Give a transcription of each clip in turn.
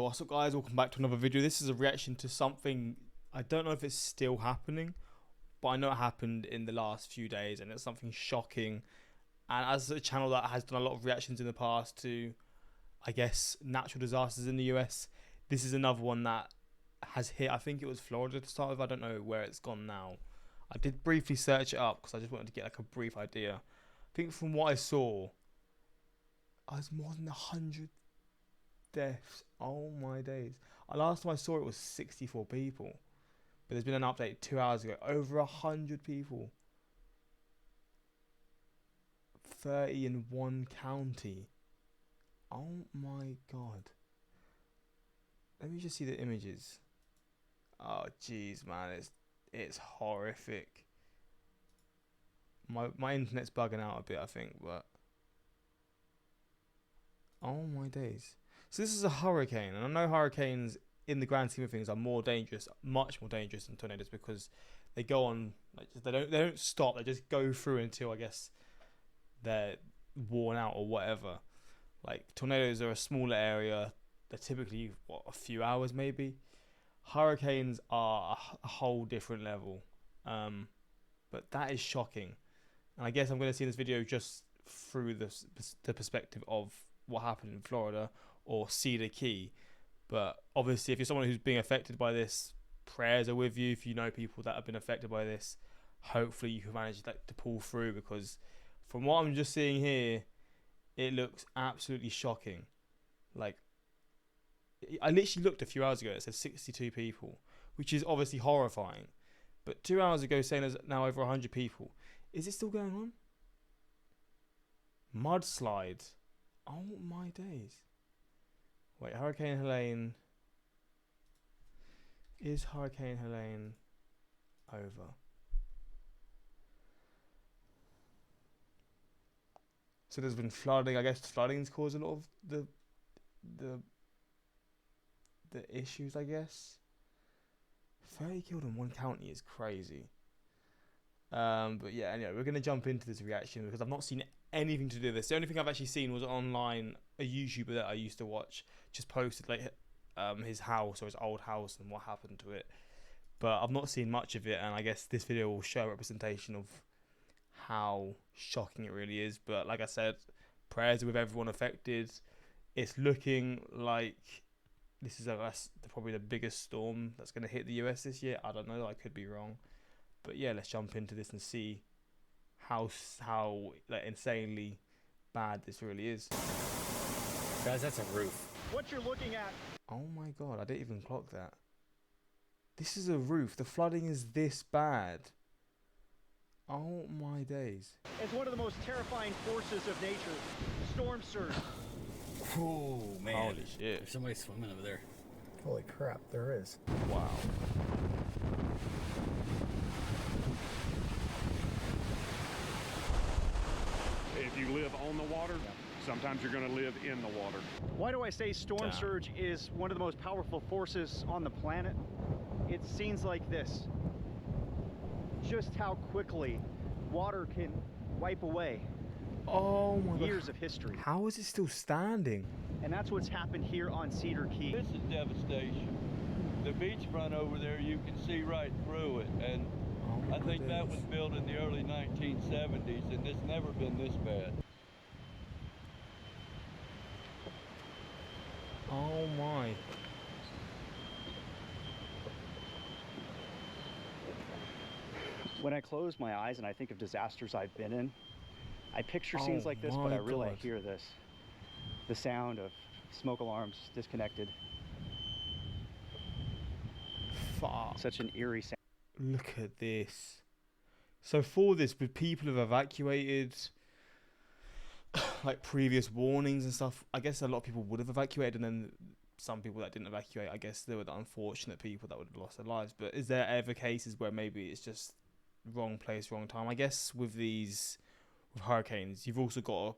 Yo, what's up guys, welcome back to another video. This is a reaction to something, I don't know if it's still happening, but I know it happened in the last few days and it's something shocking. And as a channel that has done a lot of reactions in the past to, I guess, natural disasters in the US, this is another one that has hit, I think it was Florida to start with, I don't know where it's gone now. I did briefly search it up because I just wanted to get like a brief idea. I think from what I saw, I was more than 100 deaths. Oh my days. Last time I saw it was 64 people, but there's been an update 2 hours ago, over 100 people, 30 in one county. Oh my god. Let me just see the images. Oh jeez, man, it's horrific. My internet's bugging out a bit, I think, but oh my days. So this is a hurricane, and I know hurricanes in the grand scheme of things are more dangerous, much more dangerous than tornadoes, because they go on, like, they don't stop, they just go through until, I guess, they're worn out or whatever. Like, tornadoes are a smaller area, they're typically, what, a few hours maybe. Hurricanes are a whole different level, but that is shocking. And I guess I'm going to see this video just through the perspective of what happened in Florida or Cedar Key. But obviously, if you're someone who's being affected by this, prayers are with you. If you know people that have been affected by this, hopefully you can manage to pull through, because from what I'm just seeing here, it looks absolutely shocking. Like, I literally looked a few hours ago, it said 62 people, which is obviously horrifying. But 2 hours ago saying there's now over 100 people. Is it still going on? Mudslide. Oh my days. Wait, Hurricane Helene. Is Hurricane Helene over? So there's been flooding. I guess flooding's caused a lot of the issues, I guess. 30 killed in one county is crazy. But yeah, anyway, we're going to jump into this reaction because I've not seen anything to do with this. The only thing I've actually seen was online, a YouTuber that I used to watch just posted like his house or his old house and what happened to it. But I've not seen much of it, and I guess this video will show a representation of how shocking it really is. But like I said, prayers with everyone affected. It's looking like this is probably the biggest storm that's going to hit the US this year. I don't know, I could be wrong. But yeah, let's jump into this and see how like insanely bad this really is. Guys, that's a roof. What you're looking at. Oh my god, I didn't even clock that. This is a roof. The flooding is this bad. Oh my days. It's one of the most terrifying forces of nature. Storm surge. Oh man. Holy shit. There's somebody swimming over there. Holy crap, there is. Wow. If you live on the water, sometimes you're going to live in the water. Why do I say storm surge is one of the most powerful forces on the planet? It's scenes like this. Just how quickly water can wipe away Oh my god. years of history. How is it still standing? And that's what's happened here on Cedar Key. This is Devastation. The beachfront over there, you can see right through it, and I think that was built in the early 1970s, and it's never been this bad. Oh my. When I close my eyes and I think of disasters I've been in, I picture scenes like this, but I really hear this. The sound of smoke alarms disconnected. Fuck. Such an eerie sound. Look at this. So for this, would people have evacuated like previous warnings and stuff? I guess a lot of people would have evacuated, and then some people that didn't evacuate, I guess they were the unfortunate people that would have lost their lives. But is there ever cases where maybe it's just wrong place, wrong time? I guess with hurricanes, you've also got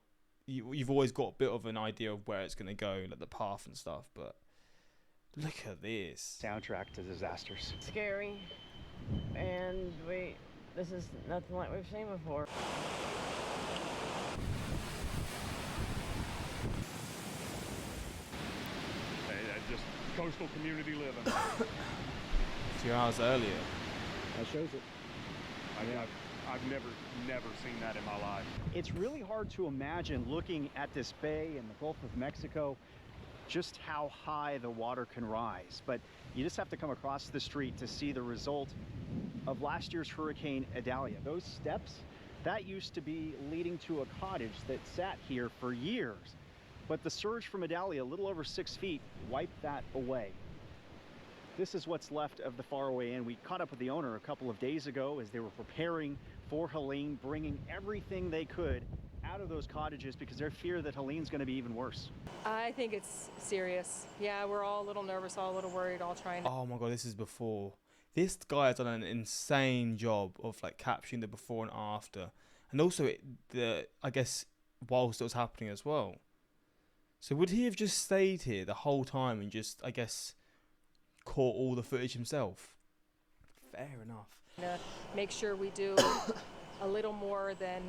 you've always got a bit of an idea of where it's going to go, like the path and stuff. But look at this Soundtrack to disasters. Scary, and this is nothing like we've seen before. That just coastal community living. 2 hours earlier. That shows it. I've never seen that in my life. It's really hard to imagine looking at this bay in the Gulf of Mexico just how high the water can rise. But you just have to come across the street to see the result of last year's Hurricane Idalia. Those steps, that used to be leading to a cottage that sat here for years. But the surge from Idalia, a little over 6 feet, wiped that away. This is what's left of the Faraway Inn. We caught up with the owner a couple of days ago as they were preparing for Helene, bringing everything they could out of those cottages because they fear that Helene's going to be even worse. I think it's serious. Yeah, we're all a little nervous, all a little worried, all trying to... Oh my god, this is before. This guy has done an insane job of like capturing the before and after, and also I guess whilst it was happening as well. So would he have just stayed here the whole time and just, I guess, caught all the footage himself? Fair enough. To make sure we do a little more than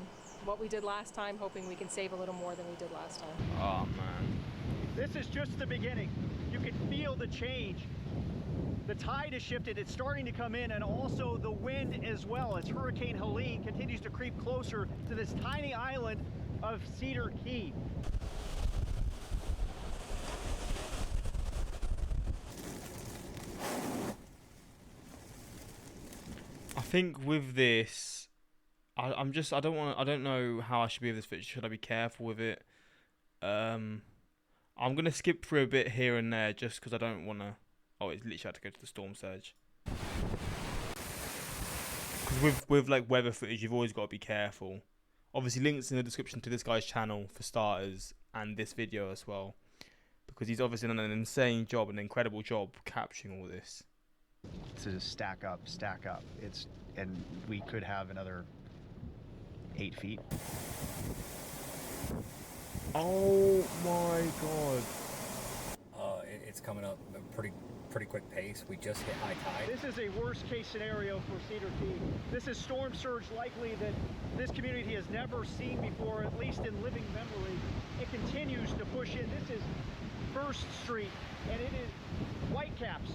what we did last time, hoping we can save a little more than we did last time. Oh man. This is just the beginning. You can feel the change. The tide has shifted, it's starting to come in, and also the wind as well as Hurricane Helene continues to creep closer to this tiny island of Cedar Key. I think with this, I don't know how I should be with this footage. Should I be careful with it? I'm gonna skip through a bit here and there just because I don't want to. Oh, it's literally had to go to the storm surge. Because with like weather footage, you've always got to be careful. Obviously, links in the description to this guy's channel for starters, and this video as well, because he's obviously done an insane job, an incredible job capturing all this. To stack up. And we could have another 8 feet. Oh my god. It's coming up at a pretty quick pace. We just hit high tide. This is a worst case scenario for Cedar Key. This is storm surge likely that this community has never seen before, at least in living memory. It continues to push in. This is First Street, and it is whitecaps,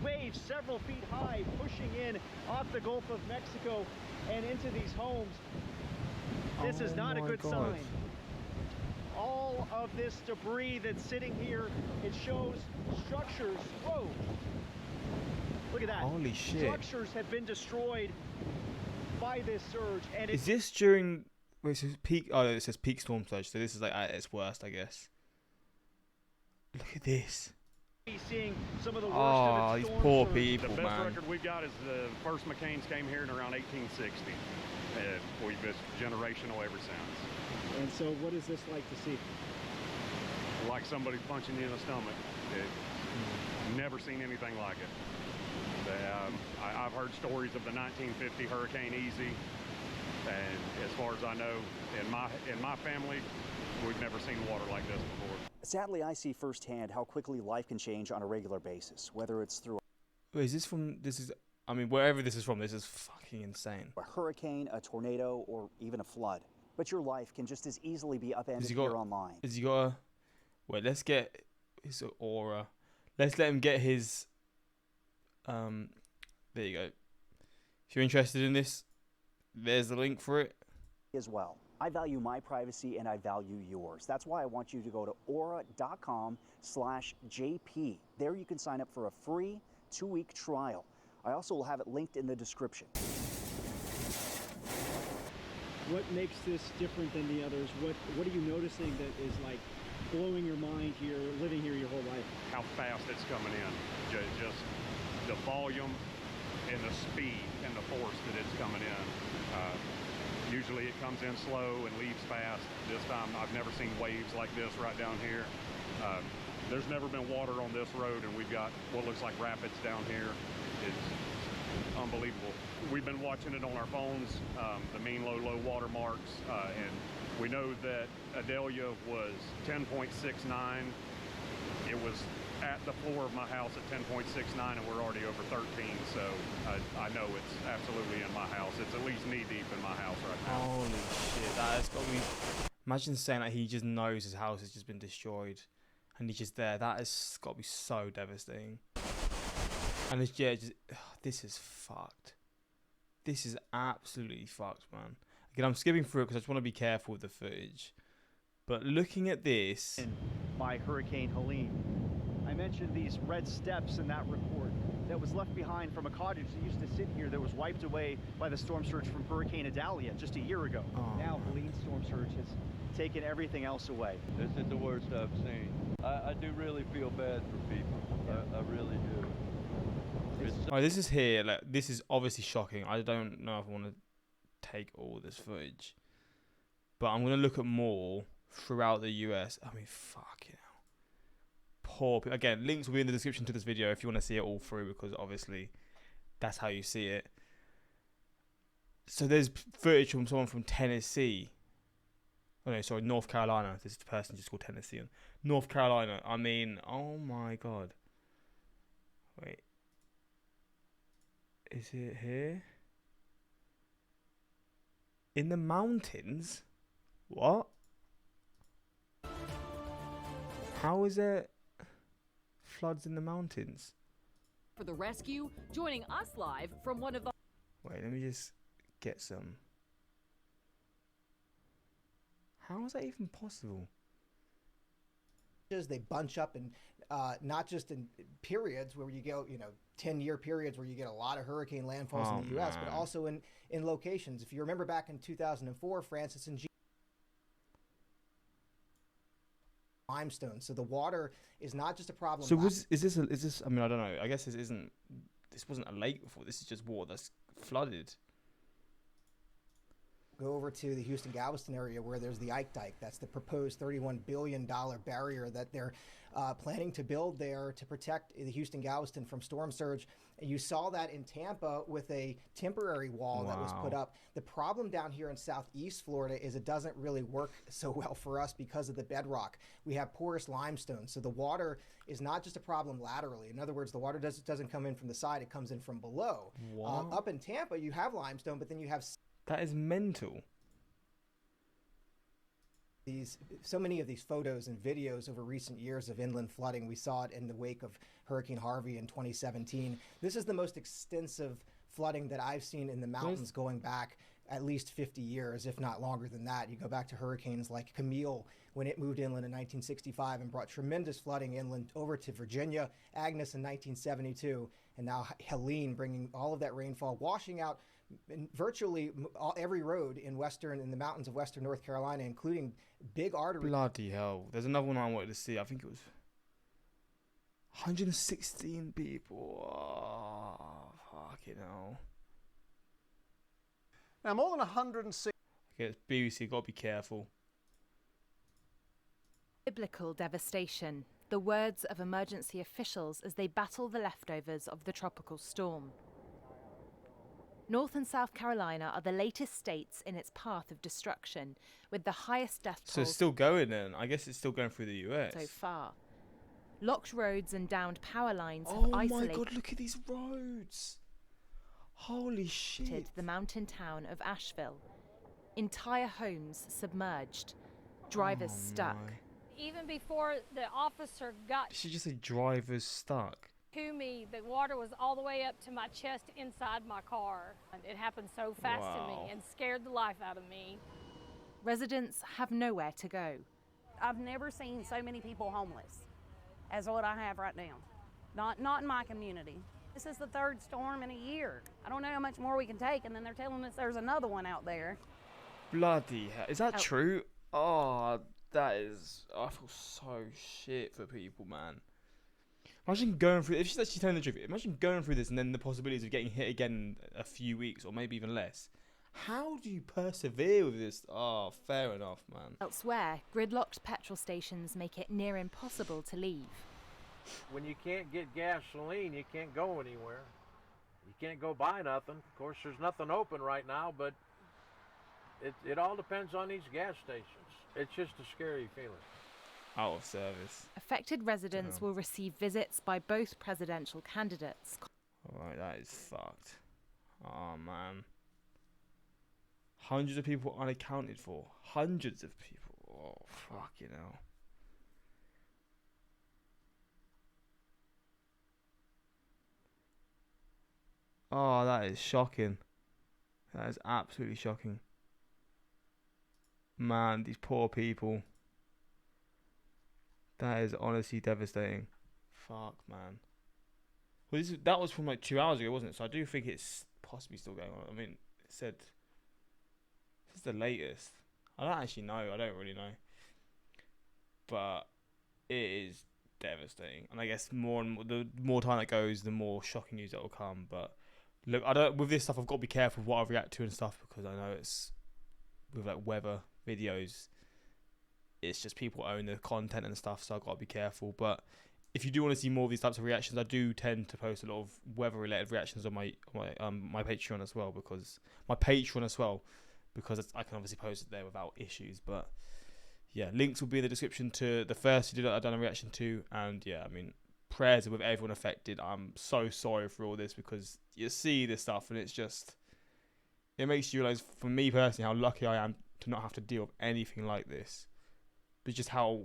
waves several feet high, pushing in off the Gulf of Mexico and into these homes. This is not a good sign. All of this debris that's sitting here, it shows structures. Whoa! Look at that. Holy shit. Structures have been destroyed by this surge. And Is this during... Wait, it says peak... Oh, it says peak storm surge, so this is like at its worst, I guess. Look at this. Seeing some of the worst Oh, of its these storm poor surge. people, The best man. record we've got is the first McCain's came here in around 1860. We've been generational ever since. And so what is this like to see? Like somebody punching you in the stomach. Never seen anything like it. I've heard stories of the 1950 Hurricane Easy, and as far as I know, in my family, we've never seen water like this before. Sadly, I see firsthand how quickly life can change on a regular basis, whether it's through Wait, is this from... I mean, wherever this is from, this is fucking insane. a hurricane, a tornado, or even a flood. But your life can just as easily be upended here online. Has he got a... Wait, let's get his aura. Let's let him get his... There you go. If you're interested in this, there's the link for it. As well. I value my privacy and I value yours. That's why I want you to go to aura.com/JP. There you can sign up for a free 2-week trial. I also will have it linked in the description. What makes this different than the others? What are you noticing that is like blowing your mind here, living here your whole life? How fast it's coming in. Just the volume and the speed and the force that it's coming in. Usually it comes in slow and leaves fast. This time I've never seen waves like this right down here. There's never been water on this road, and we've got what looks like rapids down here. It's unbelievable. We've been watching it on our phones, the mean low water marks, and we know that Idalia was 10.69. It was at the floor of my house at 10.69, and we're already over 13, so I know it's absolutely in my house. It's at least knee deep in my house right now. Holy shit, that has got me... Imagine saying that he just knows his house has just been destroyed. and he's just there. That has got to be so devastating. And it's this is fucked. This is absolutely fucked, man. Again, I'm skipping through it because I just want to be careful with the footage. But looking at this, by Hurricane Helene, I mentioned these red steps in that report that was left behind from a cottage that used to sit here that was wiped away by the storm surge from Hurricane Idalia just a year ago. Now Helene's storm surge has taken everything else away. This is the worst I've seen. I do really feel bad for people. I really do. Alright, this is here. Like, this is obviously shocking. I don't know if I want to take all this footage, but I'm gonna look at more throughout the US. I mean, fuck it. Poor people. Again, links will be in the description to this video if you want to see it all through, because obviously that's how you see it. So there's footage from someone from Tennessee. Oh no, sorry, North Carolina. This is the person just called Tennessee. North Carolina. I mean, oh my god. Wait. Is it here? In the mountains? What? How is it floods in the mountains? For the rescue, joining us live from one of the... Wait, let me just get some. How is that even possible? They bunch up in not just in periods where you go, 10-year periods where you get a lot of hurricane landfalls in the U.S., but also in locations. If you remember back in 2004, Francis and G. Limestone. So the water is not just a problem. So is this? I mean, I don't know. I guess this wasn't a lake before. This is just water that's flooded. Go over to the Houston-Galveston area where there's the Ike Dike. That's the proposed $31 billion barrier that they're planning to build there to protect the Houston-Galveston from storm surge. And you saw that in Tampa with a temporary wall that was put up. The problem down here in southeast Florida is it doesn't really work so well for us because of the bedrock. We have porous limestone, so the water is not just a problem laterally. In other words, the water doesn't come in from the side, it comes in from below. Up in Tampa, you have limestone, but then you have... That is mental. So many of these photos and videos over recent years of inland flooding. We saw it in the wake of Hurricane Harvey in 2017. This is the most extensive flooding that I've seen in the mountains going back at least 50 years, if not longer than that. You go back to hurricanes like Camille when it moved inland in 1965 and brought tremendous flooding inland over to Virginia, Agnes in 1972, and now Helene bringing all of that rainfall, washing out virtually every road in the mountains of western North Carolina, including big arteries. Bloody hell. There's another one I wanted to see. I think it was 116 people. Oh, fucking hell. Now, more than 106... Okay, it's BBC. Got to be careful. Biblical devastation. The words of emergency officials as they battle the leftovers of the tropical storm. North and South Carolina are the latest states in its path of destruction, with the highest death tolls. So it's still going then. I guess it's still going through the US. So far. Locked roads and downed power lines have isolated... Oh my god, look at these roads. Holy shit. ...the mountain town of Asheville. Entire homes submerged. Drivers stuck. Even before the officer got... Did she just say drivers stuck? ...to me, the water was all the way up to my chest inside my car. And it happened so fast to me and scared the life out of me. Residents have nowhere to go. I've never seen so many people homeless as what I have right now. Not in my community. This is the third storm in a year. I don't know how much more we can take, and then they're telling us there's another one out there. Bloody hell. Is that true? Oh, that is... I feel so shit for people, man. Imagine going through... If she's actually telling the truth, imagine going through this and then the possibilities of getting hit again in a few weeks or maybe even less. How do you persevere with this? Oh, fair enough, man. Elsewhere, gridlocked petrol stations make it near impossible to leave. When you can't get gasoline, you can't go anywhere. You can't go buy nothing. Of course, there's nothing open right now, but it all depends on these gas stations. It's just a scary feeling. Out of service. Affected residents will receive visits by both presidential candidates. Alright, that is fucked. Oh, man. Hundreds of people unaccounted for. Hundreds of people. Oh, fucking hell. Oh, that is shocking. That is absolutely shocking. Man, these poor people. That is honestly devastating. Fuck, man. Well, that was from like 2 hours ago, wasn't it? So I do think it's possibly still going on. I mean, it said this is the latest. I don't actually know. I don't really know. But it is devastating. And I guess the more time that goes, the more shocking news that will come. But look, with this stuff, I've got to be careful what I react to and stuff, because I know it's with like weather videos. It's just people own the content and stuff, so I've got to be careful. But if you do want to see more of these types of reactions, I do tend to post a lot of weather-related reactions on my Patreon as well, because I can obviously post it there without issues. But yeah, links will be in the description to the first video that I've done a reaction to, and yeah, I mean, prayers are with everyone affected. I'm so sorry for all this, because you see this stuff and it's just, it makes you realise, for me personally, how lucky I am to not have to deal with anything like this. But just how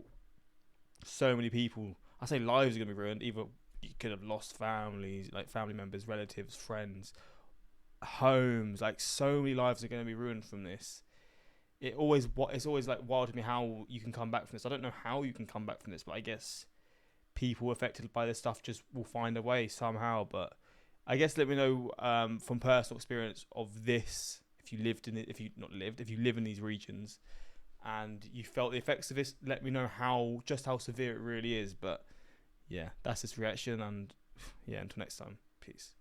so many people, I say lives are going to be ruined. Either you could have lost families, like family members, relatives, friends, homes. Like, so many lives are going to be ruined from this. It's always like wild to me how you can come back from this. I don't know how you can come back from this, but I guess people affected by this stuff just will find a way somehow. But I guess let me know from personal experience of this, if you live in these regions and you felt the effects of this, let me know how severe it really is. But yeah, that's this reaction, and yeah, until next time, peace.